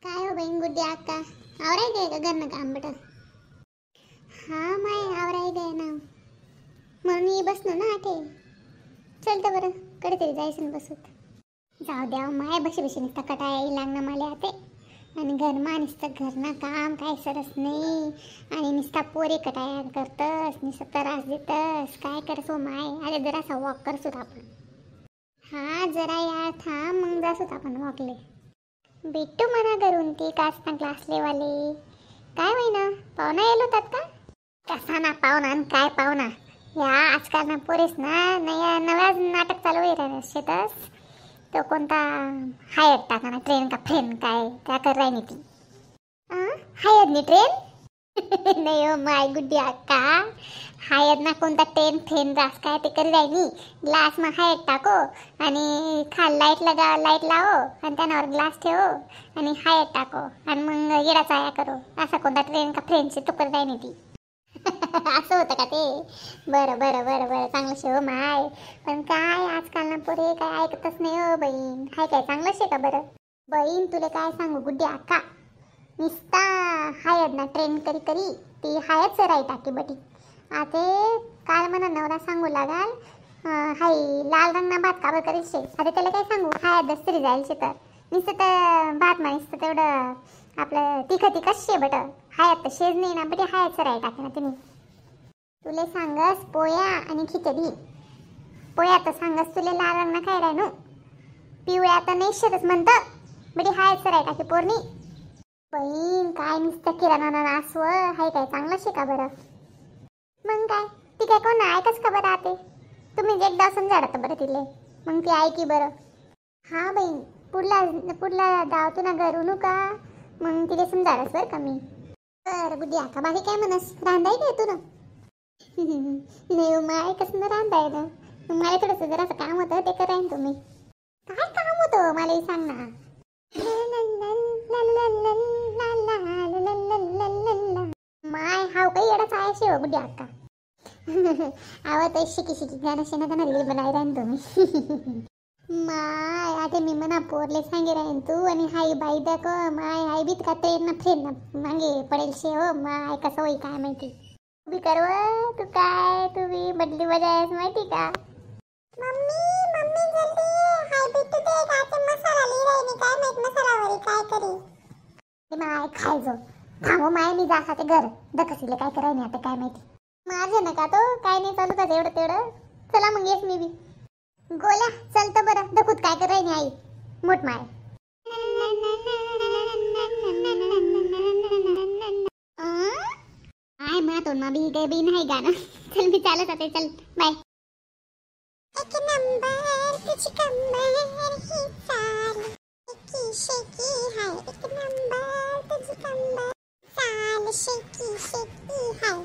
काय हो बहीण गुड्डी अक्का आवराय गए का घरनं काम बेटा? हा माय आवराय गए ना म्हणून ये बसलो ना आठे. चलतं बरं कडे तरी जायचं ना बसत. जाऊ द्या माय बशी बशी नुसता कटाळा येईल लागणं मला आते. आणि घरमा नुसतं घरनं काम काय सरस नाही. आणि नुसता पोरे कटाळा करतस नुसतं त्रास देतस काय करस हो माय. अरे जरासा वॉक करसोत आपण. हा जरा यार थांब मग जासोत आपण वॉकले. बिट्टू म्हणा करून ती कास्ता क्लासलेवाले काय होईना पाहुणा येलो होतात का? कसा ना पाहुणा आणि काय पाहुणा या आजकाल ना पोरेस ना नव्या नाटक चालू आहे शेतस. तो कोणता हायत टाका ना ट्रेन का फ्रेन काय त्या कर राहिनी ती हायत नी ट्रेन नाही हो माय गुड्डी अक्का. हायत ना कोणता ट्रेन फ्रेन रास काय ते करी राहिनी. ग्लास मग हायत टाको आणि खाल लाईट लावो आणि त्यावर ग्लास ठेवो आणि हायत टाको आणि मग येडा चाया करो. असा कोणता ट्रेन का फ्रेनची तुकर राहिनी ती. असं होतं का ते? बरं बरं बरं बरं चांगलं शे हो माय. पण काय आजकाल ना पोरे काय ऐकतच नाही हो बहीण. हाय काय चांगलं शे का बरं? बहीण तुला काय सांगू गुड्डी अक्का निस्ता हायत ना ट्रेन करी करी ती हायच राही टाकी बटी. आता काल मला नवरा सांगू लागाल हाय लाल रंग ना भात काबर करील शे. आता त्याला काय सांगू हायत दस्तरी जाईल शे तर नुसतं तर भात मा नुसतं तेवढं आपलं तिखट शे बट हायत तर शेज नाही ना बटी हायच राही टाके ना तुम्ही. तुले सांगस पोया आणि खिचडी. पोया तर सांगस तुले लाल रंग ना खाय राहिनो. पिवळ्या तर नाही शेतच म्हणतं बटी हायच राही टाके पोरणी. बहीण काय नुसतं किराणा नासव हाय काय चांगलं शे का बरं? मग काय ती काय कोण ऐकच का बरं आते. तुम्ही एकदा समजाडत बरं तिले मग ती ऐकी बरं. हा बहीण पुढला दावतो ना घरून का मग तिला समजाडस बरं का मी. बरं बुद्धी आका बाकी काय म्हणस रांधाय काय तू ना? नाही माय कसं रांधाय ना मला थोडंसं जरासं काम होतं ते करायन तुम्ही. काय काम होतं मला सांग ना. माय हाव काही येडाच आहे शेव बुड्डी अक्का. आवत शिकी गाणं शेणा गाणं लिहि बनाय राहीन तुम्ही. माय आता मी म्हणा पोरले सांगे राहीन तू आणि हाई बाई दाखव माय हाय बीत का ट्रेन ना फ्रेन ना मागे पडेल शे हो माय कसं होई काय माहिती. तू बी करव तू काय तू बी बदली बजायस माहिती का? मम्मी मम्मी जल्दी हाय बीत ते गाते मसाला लिहि राहिनी काय माहित मसालावरी काय करी. माय खायचो थांबो माय मी जा ते घर दकसीले काय कराय नाही आता काय माहिती. माझे नका तो काय नाही चालू का तेवढं तेवढं. चला मग येस मी बी गोल्या चलतं बरं दखूत काय कराय नाही आई मोठ माय. आय मा तोंड मा बी काही बी नाही गाणं. चल मी चालत आता चल बाय. एक नंबर तुझी कंबर ही चाल शेकी शेकी हाय एक नंबर तुझी कंबर चाल शेकी शेकी हाय.